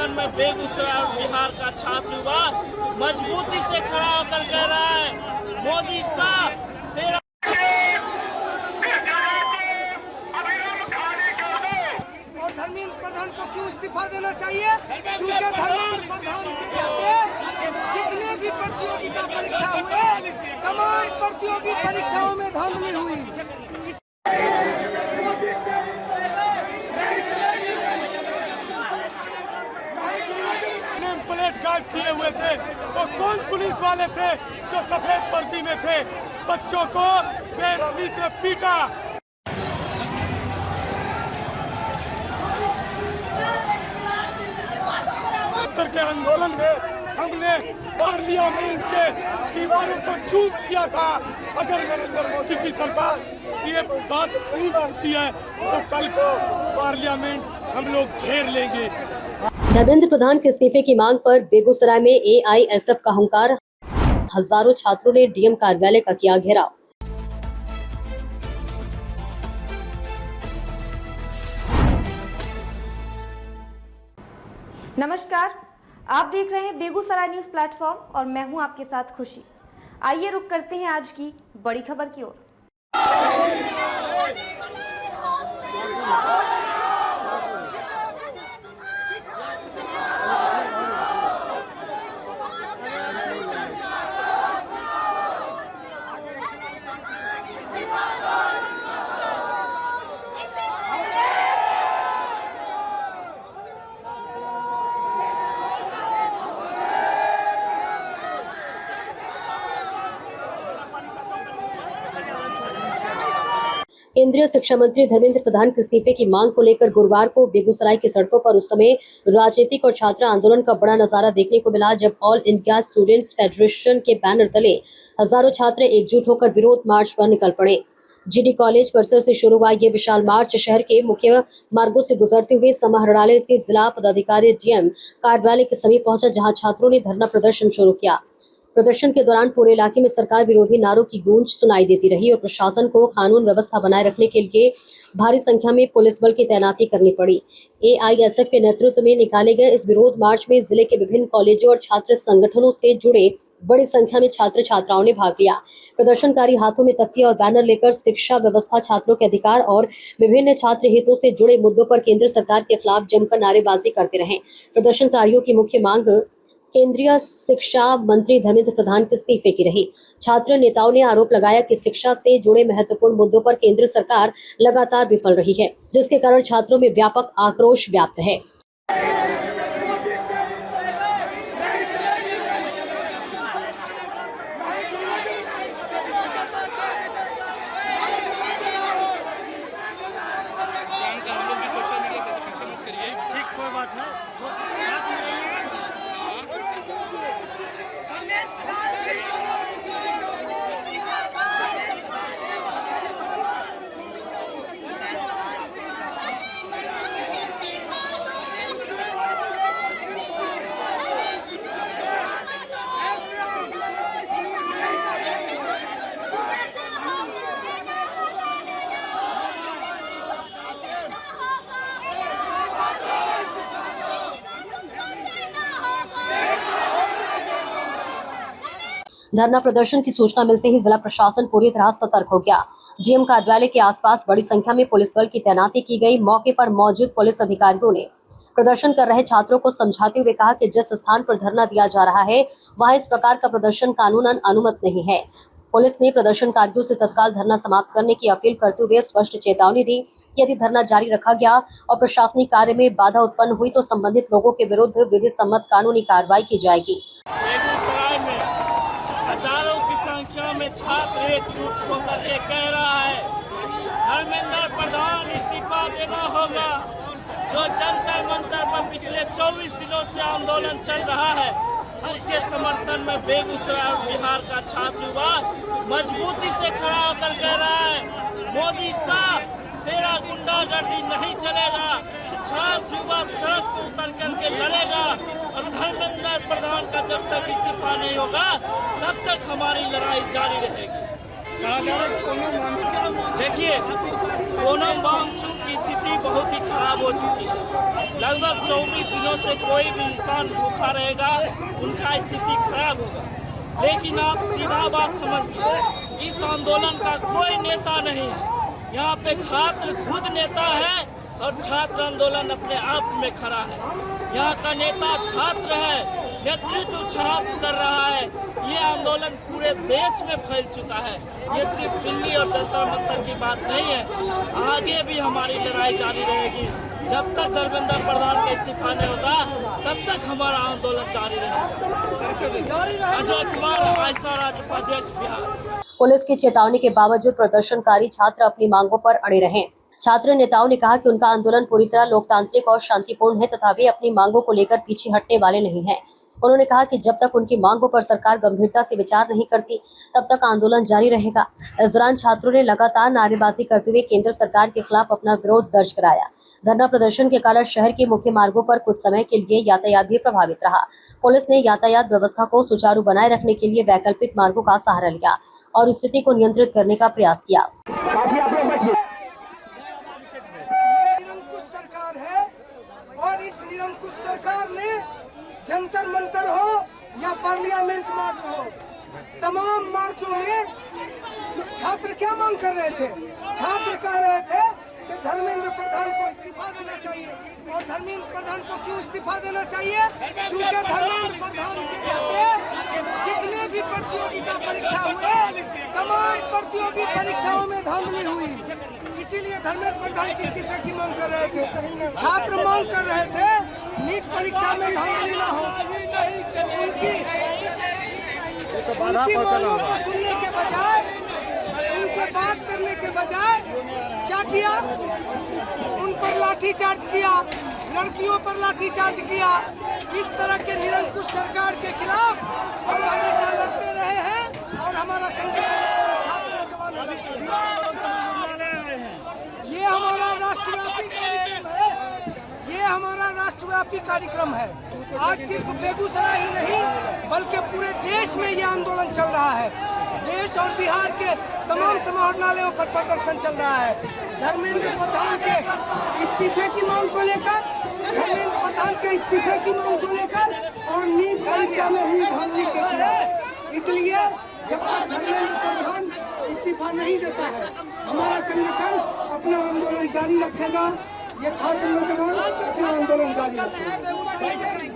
समर्थन में बेगूसराय और बिहार का छात्र युवा मजबूती से खड़ा होकर कह रहा है, मोदी साहब तेरा। और धर्मेंद्र प्रधान को क्यों इस्तीफा देना चाहिए? क्योंकि धर्मेंद्र प्रधान के जितने भी प्रतियोगिता परीक्षा हुए, तमाम प्रतियोगी परीक्षाओं में धांधली हुई। प्लेट गार्ड किए हुए थे, वो कौन पुलिस वाले थे जो सफेद वर्दी में थे? बच्चों को बेरहमी से पीटा। उत्तर के आंदोलन में हमने पार्लियामेंट के दीवारों को चूम किया था। अगर नरेंद्र मोदी की सरकार ये बात नहीं मानती है तो कल को पार्लियामेंट हम लोग घेर लेंगे। धर्मेंद्र प्रधान के इस्तीफे की मांग पर बेगूसराय में एआईएसएफ का हुंकार, हजारों छात्रों ने डीएम कार्यालय का किया घेराव। नमस्कार, आप देख रहे हैं बेगूसराय न्यूज प्लेटफॉर्म और मैं हूं आपके साथ खुशी। आइए रुक करते हैं आज की बड़ी खबर की ओर। केंद्रीय शिक्षा मंत्री धर्मेंद्र प्रधान के इस्तीफे की मांग को लेकर गुरुवार को बेगूसराय की सड़कों पर उस समय राजनीतिक और छात्र आंदोलन का बड़ा नजारा देखने को मिला, जब ऑल इंडिया स्टूडेंट्स फेडरेशन के बैनर तले हजारों छात्र एकजुट होकर विरोध मार्च पर निकल पड़े। जीडी कॉलेज परिसर से शुरू हुआ ये विशाल मार्च शहर के मुख्य मार्गों से गुजरते हुए समाहरणालय स्थित जिला पदाधिकारी डीएम कार्यालय के समीप पहुंचा, जहां छात्रों ने धरना प्रदर्शन शुरू किया। प्रदर्शन के दौरान पूरे इलाके में सरकार विरोधी नारों की गूंज सुनाई देती रही और प्रशासन को कानून व्यवस्था बनाए रखने के लिए भारी संख्या में पुलिस बल की तैनाती करनी पड़ी। एआईएसएफ के नेतृत्व में निकाले गए इस विरोध मार्च में जिले के विभिन्न कॉलेजों और छात्र संगठनों से जुड़े बड़ी संख्या में छात्र छात्राओं ने भाग लिया। प्रदर्शनकारी हाथों में तख्ती और बैनर लेकर शिक्षा व्यवस्था, छात्रों के अधिकार और विभिन्न छात्र हितों से जुड़े मुद्दों पर केंद्र सरकार के खिलाफ जमकर नारेबाजी करते रहे। प्रदर्शनकारियों की मुख्य मांग केंद्रीय शिक्षा मंत्री धर्मेंद्र प्रधान के इस्तीफे की रही। छात्र नेताओं ने आरोप लगाया कि शिक्षा से जुड़े महत्वपूर्ण मुद्दों पर केंद्र सरकार लगातार विफल रही है, जिसके कारण छात्रों में व्यापक आक्रोश व्याप्त है। धरना प्रदर्शन की सूचना मिलते ही जिला प्रशासन पूरी तरह सतर्क हो गया। डीएम कार्यालय के आसपास बड़ी संख्या में पुलिस बल की तैनाती की गई। मौके पर मौजूद पुलिस अधिकारियों ने प्रदर्शन कर रहे छात्रों को समझाते हुए कहा कि जिस स्थान पर धरना दिया जा रहा है वहां इस प्रकार का प्रदर्शन कानूनन अनुमत नहीं है। पुलिस ने प्रदर्शनकारियों से तत्काल धरना समाप्त करने की अपील करते हुए स्पष्ट चेतावनी दी कि यदि धरना जारी रखा गया और प्रशासनिक कार्य में बाधा उत्पन्न हुई तो संबंधित लोगों के विरुद्ध विधि सम्मत कानूनी कार्रवाई की जाएगी। बेगूसराय में हजारों की संख्या में छात्र एकजुट होकर के कह रहा है, धर्मेंद्र प्रधान इस्तीफा देना होगा। जो जंतर मंतर पर पिछले 24 दिनों से आंदोलन चल रहा है, उसके समर्थन में बेगूसराय और बिहार का छात्र युवा मजबूती से खड़ा होकर कह रहा है, मोदी साहब तेरा गुंडागर्दी नहीं चलेगा। छात्र युवा सड़क पर उतर करके लड़ेगा और धर्मेंद्र प्रधान का जब तक इस्तीफा नहीं होगा तब तक हमारी लड़ाई जारी रहेगी। देखिए, सोनम वांगचुक की स्थिति स्थिति बहुत ही खराब हो चुकी है। लगभग 24 दिनों से कोई भी इंसान भूखा रहेगा, उनका स्थिति खराब होगा। लेकिन आप सीधा बात समझ लीजिए, इस आंदोलन का कोई नेता नहीं है। यहाँ पे छात्र खुद नेता है और छात्र आंदोलन अपने आप में खड़ा है। यहाँ का नेता छात्र है, नेतृत्व छात्र कर रहा है। ये आंदोलन पूरे देश में फैल चुका है। ये सिर्फ दिल्ली और जंतर मंतर की बात नहीं है। आगे भी हमारी लड़ाई जारी रहेगी। जब तक धर्मेंद्र प्रधान का इस्तीफा नहीं होगा, तब तक हमारा आंदोलन जारी रहेगा। अजय कुमार, भाईसा राज्य उपाध्यक्ष, बिहार। पुलिस की चेतावनी के बावजूद प्रदर्शनकारी छात्र अपनी मांगों पर अड़े रहे। छात्र नेताओं ने कहा कि उनका आंदोलन पूरी तरह लोकतांत्रिक और शांतिपूर्ण है तथा वे अपनी मांगों को लेकर पीछे हटने वाले नहीं हैं। उन्होंने कहा कि जब तक उनकी मांगों पर सरकार गंभीरता से विचार नहीं करती, तब तक आंदोलन जारी रहेगा। इस दौरान छात्रों ने लगातार नारेबाजी करते हुए केंद्र सरकार के खिलाफ अपना विरोध दर्ज कराया। धरना प्रदर्शन के कारण शहर के मुख्य मार्गों पर कुछ समय के लिए यातायात भी प्रभावित रहा। पुलिस ने यातायात व्यवस्था को सुचारू बनाए रखने के लिए वैकल्पिक मार्गों का सहारा लिया और स्थिति को नियंत्रित करने का प्रयास किया। निरंकुश सरकार है और इस निरंकुश सरकार ने जंतर मंतर हो या पार्लियामेंट मार्च हो, तमाम मार्चों में छात्र क्या मांग कर रहे थे? छात्र कह रहे थे कि धर्मेंद्र प्रधान को इस्तीफा देना चाहिए। और धर्मेंद्र प्रधान को क्यों इस्तीफा देना चाहिए? क्योंकि धर्मेंद्र प्रधान के जितने भी प्रतियोगिता परीक्षा हुए, तमाम प्रतियोगी परीक्षाओं में धांधली हुई। इसीलिए धर्मेंद्र प्रधान के इस्तीफे की मांग कर रहे थे। छात्र मांग कर रहे थे नीट परीक्षा में धांधली न हो। उनकी मांगों को सुनने के बजाय, उनसे बात करने के बजाय क्या किया? उन पर लाठीचार्ज किया, लड़कियों पर लाठीचार्ज किया। इस तरह के निरंकुश सरकार के खिलाफ हम हमेशा लड़ते रहे हैं और हमारा संगठन छात्र नौजवान ये हमारा राष्ट्रव्यापी कार्यक्रम है। ये हमारा राष्ट्रव्यापी कार्यक्रम है। आज सिर्फ बेगूसराय ही नहीं बल्कि पूरे देश में ये आंदोलन चल रहा है। देश और बिहार के तमाम समाहरणालयों पर प्रदर्शन चल रहा है। धर्मेंद्र प्रधान के इस्तीफे की मांग को लेकर, धर्मेंद्र प्रधान के इस्तीफे की मांग को लेकर और नीट परीक्षा में हुई धांधली के खिलाफ। इसलिए जब तक धर्मेंद्र प्रधान इस्तीफा नहीं देता है, हमारा संगठन अपना आंदोलन जारी रखेगा। ये छात्र नौजवान अपना आंदोलन जारी रखेगा।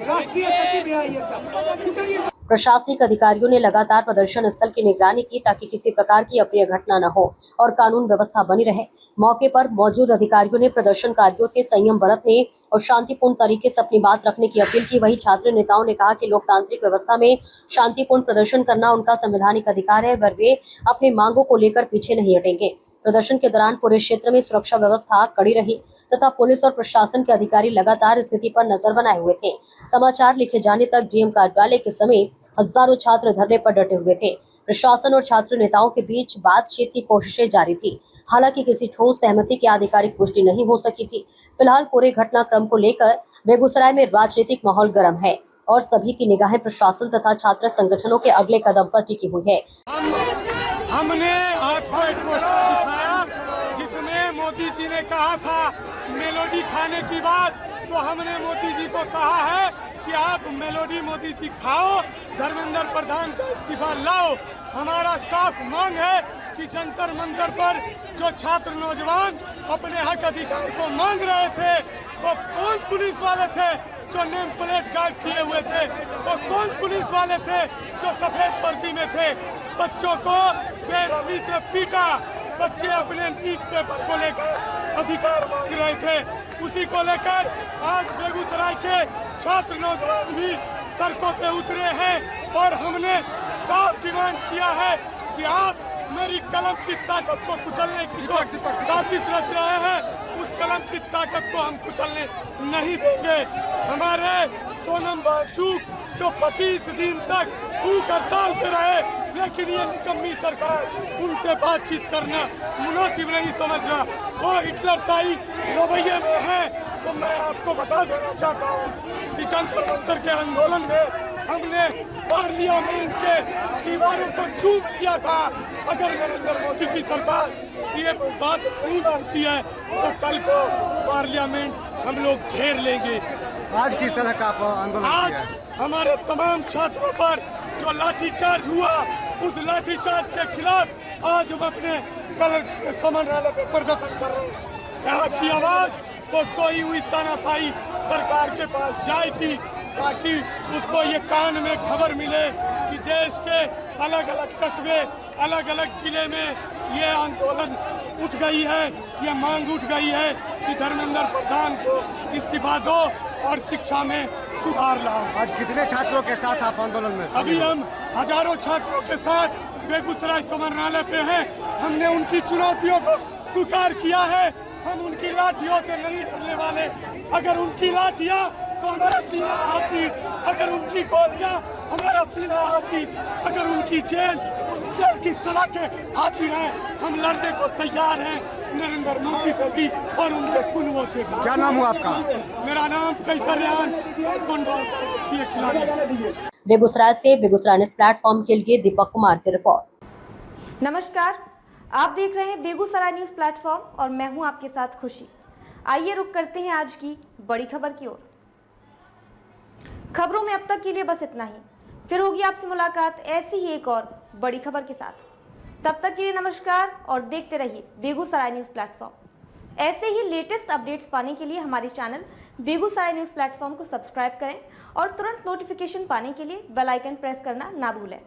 राष्ट्रीय सचिव है ये सब। प्रशासनिक अधिकारियों ने लगातार प्रदर्शन स्थल की निगरानी की ताकि किसी प्रकार की अप्रिय घटना न हो और कानून व्यवस्था बनी रहे। मौके पर मौजूद अधिकारियों ने प्रदर्शनकारियों से संयम बरतने और शांतिपूर्ण तरीके से अपनी बात रखने की अपील की। वहीं छात्र नेताओं ने कहा कि लोकतांत्रिक व्यवस्था में शांतिपूर्ण प्रदर्शन करना उनका संवैधानिक अधिकार है और वे अपनी मांगों को लेकर पीछे नहीं हटेंगे। प्रदर्शन के दौरान पूरे क्षेत्र में सुरक्षा व्यवस्था कड़ी रही तथा पुलिस और प्रशासन के अधिकारी लगातार स्थिति पर नजर बनाए हुए थे। समाचार लिखे जाने तक डीएम कार्यालय के समीप हजारों छात्र धरने पर डटे हुए थे। प्रशासन और छात्र नेताओं के बीच बातचीत की कोशिशें जारी थी। हालांकि किसी ठोस सहमति की आधिकारिक पुष्टि नहीं हो सकी थी। फिलहाल पूरे घटनाक्रम को लेकर बेगूसराय में राजनीतिक माहौल गर्म है और सभी की निगाहें प्रशासन तथा छात्र संगठनों के अगले कदम पर टिकी हुई है। हमने आपको एक पोस्टर दिखाया जिसमें मोदी जी ने कहा था मेलोडी खाने की बात, तो हमने मोदी जी को कहा है कि आप मेलोडी मोदी जी खाओ, धर्मेंद्र प्रधान का इस्तीफा लाओ। हमारा साफ मांग है कि जंतर मंतर पर जो छात्र नौजवान अपने हक अधिकार को मांग रहे थे, वो कौन पुलिस वाले थे जो नेम प्लेट गार्ड किए हुए थे? वो कौन पुलिस वाले थे जो सफेद वर्दी में थे? बच्चों को बेरहमी से पीटा। बच्चे अपने नीट पेपर को लेकर अधिकार मांग रहे थे। उसी को लेकर आज बेगूसराय के छात्र नौजवान भी सड़कों पे उतरे हैं और हमने साफ डिमांड किया है कि आप मेरी कलम की ताकत को कुचलने की जो साजिश रच रहे हैं, उस कलम की ताकत को हम कुचलने नहीं देंगे। हमारे सोनम बाजूक जो 25 दिन तक भूख हड़ताल पे रहे, लेकिन ये निकम्मी सरकार उनसे बातचीत करना मुनासिब नहीं समझ रहा। वो हिटलरशाही रवैये में है। तो मैं आपको बता देना चाहता हूँ कि जंतर मंतर के आंदोलन में हमने पार्लियामेंट के दीवारों को चूम लिया था। अगर नरेंद्र मोदी की सरकार ये बात नहीं मानती है तो कल को पार्लियामेंट हम लोग घेर लेंगे। आज किस तरह का आप आंदोलन आज किया है? हमारे तमाम छात्रों पर जो लाठीचार्ज हुआ, उस लाठीचार्ज के खिलाफ आज हम अपने कल समाहरणालय में प्रदर्शन कर रहे हैं। यहाँ की आवाज वो सोई हुई तानाशाही सरकार के पास जाएगी, ताकि उसको ये कान में खबर मिले कि देश के अलग अलग कस्बे, अलग अलग जिले में ये आंदोलन उठ गई है, ये मांग उठ गई है कि धर्मेंद्र प्रधान को इस्तीफा दो और शिक्षा में सुधार लाओ। आज कितने छात्रों के साथ आप आंदोलन में? अभी हम हजारों छात्रों के साथ बेगूसराय समाहरणालय पे हैं। हमने उनकी चुनौतियों को स्वीकार किया है। हम उनकी लाठियों से नहीं डरने वाले। अगर उनकी लाठियां तो हमारा सीना हाजिर, अगर उनकी गोलियां हमारा सीना हाजिर, अगर उनकी जेल की सलाखें हाजिर हैं। हम लड़ने को तैयार हैं, नरेंद्र मोदी से भी और उनके कुनवों से भी। क्या नाम हुआ आपका? मेरा नाम कैसरियान खिलाड़ी। बेगूसराय से बेगूसराय न्यूज़ प्लेटफॉर्म के लिए दीपक कुमार की रिपोर्ट। नमस्कार, आप देख रहे हैं बेगूसराय न्यूज प्लेटफॉर्म और मैं हूं आपके साथ खुशी। आइए रुक करते हैं आज की बड़ी खबर की ओर। खबरों में अब तक के लिए बस इतना ही, फिर होगी आपसे मुलाकात ऐसी ही एक और बड़ी खबर के साथ। तब तक के लिए नमस्कार और देखते रहिए बेगूसराय न्यूज प्लेटफॉर्म। ऐसे ही लेटेस्ट अपडेट्स पाने के लिए हमारे चैनल बेगूसराय न्यूज प्लेटफॉर्म को सब्सक्राइब करें और तुरंत नोटिफिकेशन पाने के लिए बेल आइकन प्रेस करना ना भूलें।